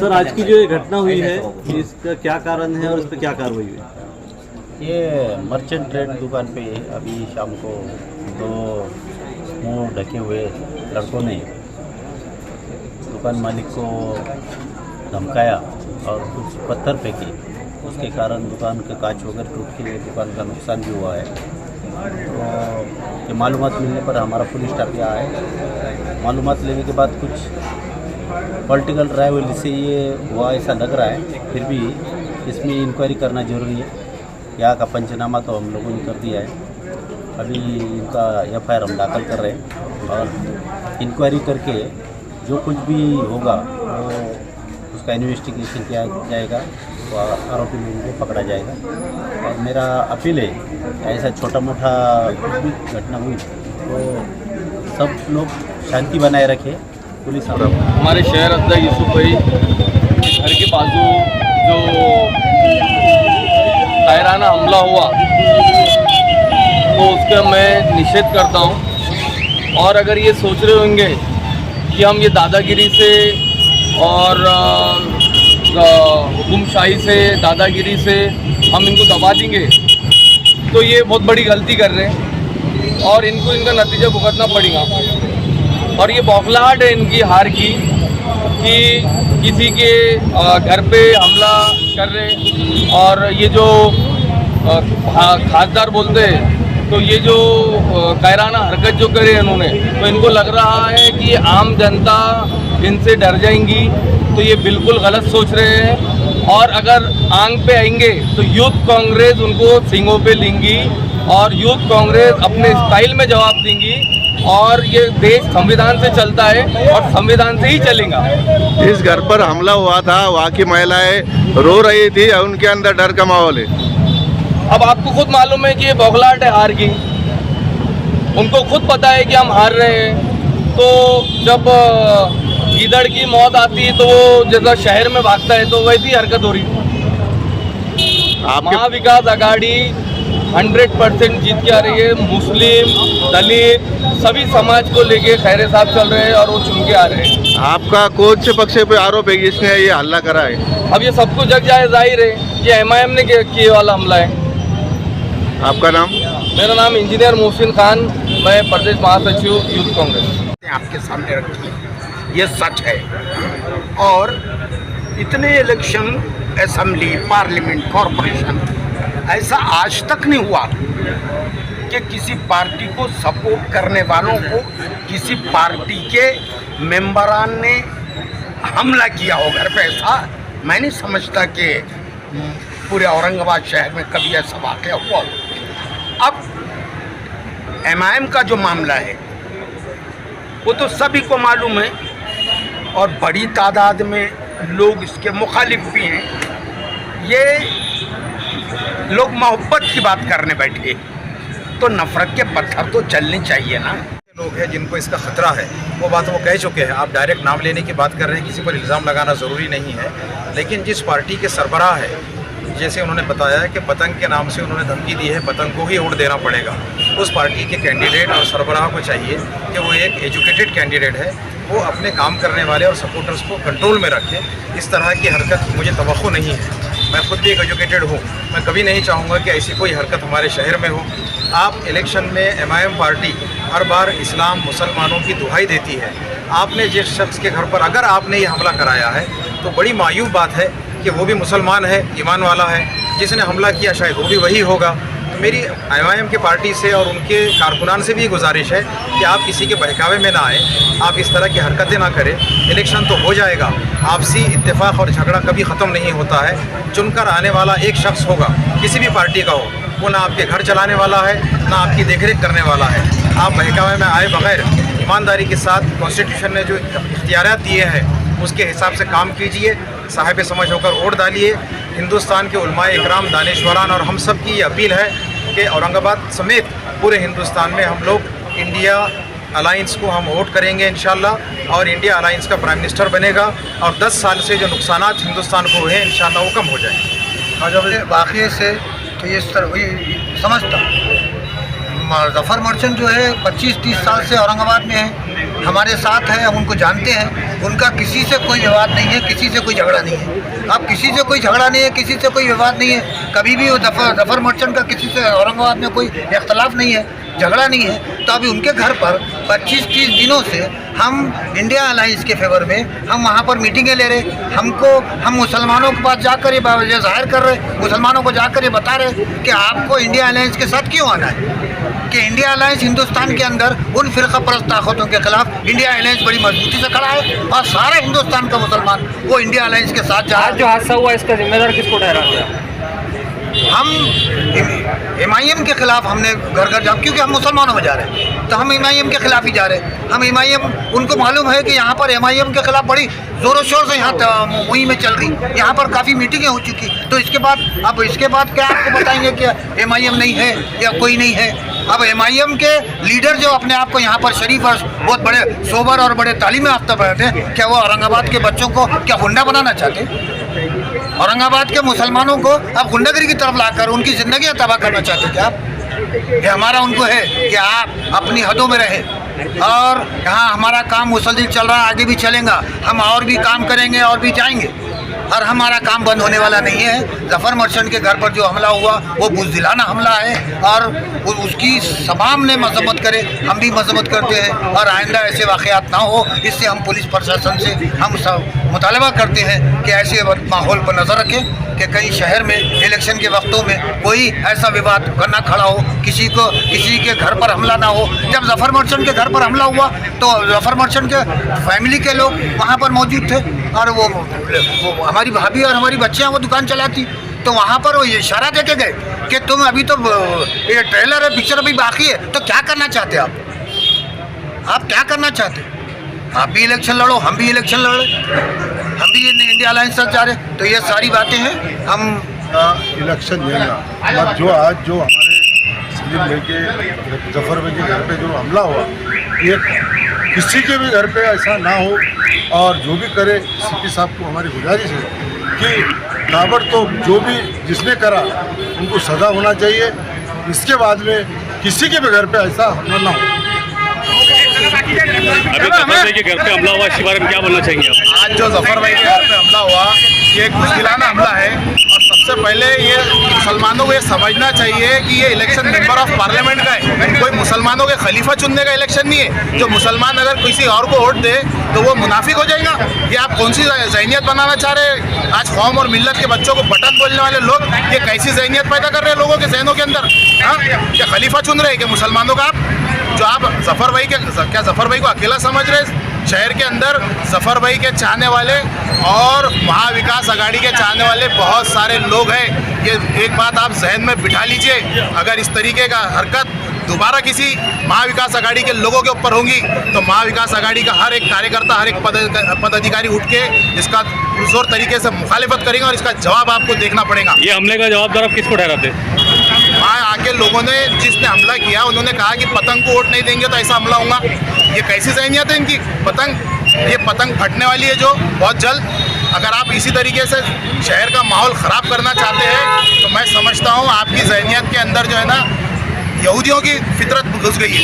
Sir, आज की जो ये घटना हुई है इसका क्या कारण है और इस पर क्या कार्रवाई हुई? ये मर्चेंट ट्रेड दुकान पे अभी शाम को दो मुंह ढके हुए लड़कों ने दुकान मालिक को धमकाया और कुछ पत्थर फेंके। उसके कारण दुकान के कांच वगैरह टूट के दुकान का नुकसान भी हुआ है। तो ये मालूमात मिलने पर हमारा पुलिस स्टाफ यहाँ आए। मालूमात लेने के बाद कुछ पॉलिटिकल राइवल से ये हुआ ऐसा लग रहा है, फिर भी इसमें इंक्वायरी करना ज़रूरी है। यहाँ का पंचनामा तो हम लोगों ने कर दिया है। अभी इनका FIR हम दाखिल कर रहे हैं और इंक्वायरी करके जो कुछ भी होगा वो उसका इन्वेस्टिगेशन किया जाएगा, तो आरोपी लोगों को पकड़ा जाएगा। और मेरा अपील है, ऐसा छोटा मोटा कुछ भी घटना हुई तो सब लोग शांति बनाए रखें। पुलिस हमारे शहर अध्यक्ष यूसुफ भाई घर के बाजू जो कायराना हमला हुआ तो उसका मैं निषेध करता हूं। और अगर ये सोच रहे होंगे कि हम ये दादागिरी से और हुकुमशाही से, दादागिरी से हम इनको दबा देंगे, तो ये बहुत बड़ी गलती कर रहे हैं और इनको इनका नतीजा भुगतना पड़ेगा। और ये बौखलाहट है इनकी हार की कि किसी के घर पे हमला कर रहे। और ये जो खासदार बोलते हैं, तो ये जो कायराना हरकत जो करे इन्होंने, तो इनको लग रहा है कि आम जनता इनसे डर जाएंगी, तो ये बिल्कुल गलत सोच रहे हैं। और अगर आंग पे आएंगे तो यूथ कांग्रेस उनको सींगों पे लेंगी और यूथ कांग्रेस अपने स्टाइल में जवाब देंगी। और ये देश संविधान से चलता है और संविधान से ही चलेगा। इस घर पर हमला हुआ था, वहाँ की महिलाएं रो रही थी, उनके अंदर डर का माहौल है। अब आपको खुद मालूम है कि ये बौखलाहट है हार की, उनको खुद पता है कि हम हार रहे हैं। तो जब गीदड़ की मौत आती है तो वो जैसा शहर में भागता है, तो वैसी हरकत हो रही है। महाविकास आघाड़ी 100% जीत के आ रही है। मुस्लिम, दलित, सभी समाज को लेके खैरे साहब चल रहे हैं और वो चुन के आ रहे हैं। आपका कौन से पक्ष पे आरोप है कि इसने ये हल्ला करा है? अब ये सबको जग जाए जाहिर है, ये MIM ने किए वाला हमला है। आपका नाम? मेरा नाम इंजीनियर मोहसिन खान, मैं प्रदेश महासचिव यूथ कांग्रेस। आपके सामने रखी है, ये सच है। और इतने इलेक्शन, असेंबली, पार्लियामेंट, कॉरपोरेशन, ऐसा आज तक नहीं हुआ कि किसी पार्टी को सपोर्ट करने वालों को किसी पार्टी के मेंबरान ने हमला किया हो घर पे। ऐसा मैं नहीं समझता कि पूरे औरंगाबाद शहर में कभी ऐसा वाक़या हुआ हो। अब MIM का जो मामला है वो तो सभी को मालूम है और बड़ी तादाद में लोग इसके मुखालिफ भी हैं। ये लोग मोहब्बत की बात करने बैठे तो नफरत के पत्थर तो चलने चाहिए ना। लोग हैं जिनको इसका खतरा है, वो बात वो कह चुके हैं। आप डायरेक्ट नाम लेने की बात कर रहे हैं, किसी पर इल्ज़ाम लगाना ज़रूरी नहीं है। लेकिन जिस पार्टी के सरबराह है, जैसे उन्होंने बताया है कि पतंग के नाम से उन्होंने धमकी दी है, पतंग को ही उड़ देना पड़ेगा। उस पार्टी के कैंडिडेट और सरबराह को चाहिए कि वो एक एजुकेटेड कैंडिडेट है, वो अपने काम करने वाले और सपोर्टर्स को कंट्रोल में रखे। इस तरह की हरकत मुझे तवक्को नहीं है। मैं खुद भी एक एजुकेटेड हूँ, मैं कभी नहीं चाहूँगा कि ऐसी कोई हरकत हमारे शहर में हो। आप इलेक्शन में MIM पार्टी हर बार इस्लाम, मुसलमानों की दुहाई देती है। आपने जिस शख्स के घर पर अगर आपने ये हमला कराया है तो बड़ी मायूब बात है कि वो भी मुसलमान है, ईमान वाला है। जिसने हमला किया शायद वो भी वही होगा। तो मेरी MIM की पार्टी से और उनके कारकुनान से भी गुजारिश है कि आप किसी के बहकावे में ना आए, आप इस तरह की हरकतें ना करें। इलेक्शन तो हो जाएगा, आपसी इत्तेफाक और झगड़ा कभी ख़त्म नहीं होता है। चुनकर आने वाला एक शख्स होगा, किसी भी पार्टी का हो, वो ना आपके घर चलाने वाला है, ना आपकी देखरेख करने वाला है। आप बहकावे में आए बगैर ईमानदारी के साथ कॉन्स्टिट्यूशन ने जो इख्तियारात दिए हैं उसके हिसाब से काम कीजिए, साहिब समझ होकर वोट डालिए। हिंदुस्तान के उलमाए इकराम, दानिशवरान और हम सब की ये अपील है कि औरंगाबाद समेत पूरे हिंदुस्तान में हम लोग इंडिया अलाइंस को हम वोट करेंगे इंशाल्लाह, और इंडिया अलाइंस का प्राइम मिनिस्टर बनेगा और 10 साल से जो नुकसानात हिंदुस्तान को हुए हैं इंशाल्लाह वो कम हो जाएंगे। और जब वाक़े से तो ये समझता ज़फ़र मर्चेंट जो है 25-30 साल से औरंगाबाद में है, हमारे साथ हैं, हम उनको जानते हैं। उनका किसी से कोई विवाद नहीं है, किसी से कोई झगड़ा नहीं है। अब किसी से कोई झगड़ा नहीं है, किसी से कोई विवाद नहीं है। कभी भी वो जफर मर्चेंट का किसी से औरंगाबाद में कोई इख्तलाफ नहीं है, झगड़ा नहीं है। तो अभी उनके घर पर 25-30 दिनों से हम इंडिया अलायंस के फेवर में हम वहाँ पर मीटिंगें ले रहे। हम मुसलमानों के पास जाकर ये जाहिर कर रहे, मुसलमानों को जाकर ये बता रहे कि आपको इंडिया अलायंस के साथ क्यों आना है, कि इंडिया अलायंस हिंदुस्तान के अंदर उन फिरका परस्त ताकतों के खिलाफ इंडिया अलायंस बड़ी मजबूती से खड़ा है और सारा हिंदुस्तान का मुसलमान वो इंडिया अलायंस के साथ जा रहा है। जो हादसा हुआ इसका जिम्मेदार किसको ठहराते हैं? हम MIM के खिलाफ हमने घर घर जा, क्योंकि हम मुसलमानों में जा रहे हैं तो हम MIM के खिलाफ ही जा रहे हैं। हम MIM, उनको मालूम है कि यहाँ पर MIM के खिलाफ बड़ी ज़ोरों शोर से यहाँ मुहिम में चल रही, यहाँ पर काफ़ी मीटिंगें हो चुकी। तो इसके बाद क्या आपको बताएंगे कि MIM नहीं है या कोई नहीं है? अब MIM के लीडर जो अपने आप को यहाँ पर शरीफ और बहुत बड़े सोबर और बड़े तालीम याफ्ता बैठे हैं, क्या वो औरंगाबाद के बच्चों को क्या गुंडा बनाना चाहते? औरंगाबाद के मुसलमानों को अब गुंडागिरी की तरफ लाकर उनकी ज़िंदगी तबाह करना चाहते क्या आप? ये हमारा उनको है कि आप अपनी हदों में रहें और यहाँ हमारा काम मुसलसिल चल रहा है, आगे भी चलेगा। हम और भी काम करेंगे और भी जाएंगे और हमारा काम बंद होने वाला नहीं है। जफर मर्चेंट के घर पर जो हमला हुआ वो बुज़दिलाना हमला है और उसकी तमाम ने मजम्मत करे, हम भी मजम्मत करते हैं और आइंदा ऐसे वाक़यात ना हो, इससे हम पुलिस प्रशासन से हम सब मुतालबा करते हैं कि ऐसे माहौल पर नज़र रखें कि कहीं शहर में इलेक्शन के वक्तों में कोई ऐसा विवाद ना खड़ा हो, किसी के घर पर हमला ना हो। जब जफर मर्चेंट के घर पर हमला हुआ तो जफर मर्चेंट के फैमिली के लोग वहाँ पर मौजूद थे और वो हमारी भाभी और हमारी बच्चियाँ वो दुकान चलाती, तो वहाँ पर वो इशारा दे के गए कि तुम अभी तो ये ट्रेलर है, पिक्चर अभी बाकी है, तो क्या करना चाहते आप क्या करना चाहते? आप भी इलेक्शन लड़ो, हम भी इलेक्शन लड़े, हम भी इंडिया अलायंस से जा रहे। तो ये सारी बातें हैं। हम इलेक्शन लेना मतलब जो हमारे सलीम भाई के जफर भाई के घर पे जो हमला हुआ, ये किसी के भी घर पे ऐसा ना हो और जो भी करे CP साहब को हमारी गुजारिश है कि ताबड़तोब जो भी जिसने करा उनको सज़ा होना चाहिए। इसके बाद में किसी के भी घर पे ऐसा हमला ना हो। अभी जफर भाई के घर पे हमला हुआ, इसके बारे में क्या बोलना चाहेंगे आप? आज जो जफर भाई के घर पे हमला हुआ ये एक बुज़दिलाना हमला है और सबसे पहले ये मुसलमानों को ये समझना चाहिए कि ये इलेक्शन मेंबर ऑफ पार्लियामेंट का है, कोई मुसलमानों के खलीफा चुनने का इलेक्शन नहीं है। जो मुसलमान अगर किसी और को वोट दे तो वो मुनाफिक हो जाएगा। ये आप कौन सी ज़हनियत बनाना चाह रहे हैं? आज कौम और मिल्लत के बच्चों को बटन बोलने वाले लोग ये कैसी ज़हनियत पैदा कर रहे हैं लोगों के जहनों के अंदर? हाँ, क्या खलीफा चुन रहे हैं कि मुसलमानों का आप जफर भाई के क्या जफर भाई को अकेला समझ रहे? शहर के अंदर जफर भाई के चाहने वाले और महाविकास आघाड़ी के चाहने वाले बहुत सारे लोग हैं। ये एक बात आप जहन में बिठा लीजिए, अगर इस तरीके का हरकत दोबारा किसी महाविकास आघाड़ी के लोगों के ऊपर होंगी तो महाविकास आघाड़ी का हर एक कार्यकर्ता, हर एक पदाधिकारी उठ के इसका पुरजोर तरीके से मुखालिफत करेंगे और इसका जवाब आपको देखना पड़ेगा। ये हमले का जवाबदार आप किसको ठहराते? वहाँ आके लोगों ने जिसने हमला किया उन्होंने कहा कि पतंग को वोट नहीं देंगे तो ऐसा हमला होगा। ये कैसी ज़हनियत है इनकी? ये पतंग फटने वाली है जो बहुत जल्द। अगर आप इसी तरीके से शहर का माहौल ख़राब करना चाहते हैं तो मैं समझता हूँ आपकी ज़हनियत के अंदर जो है ना यहूदियों की फितरत घुस गई है।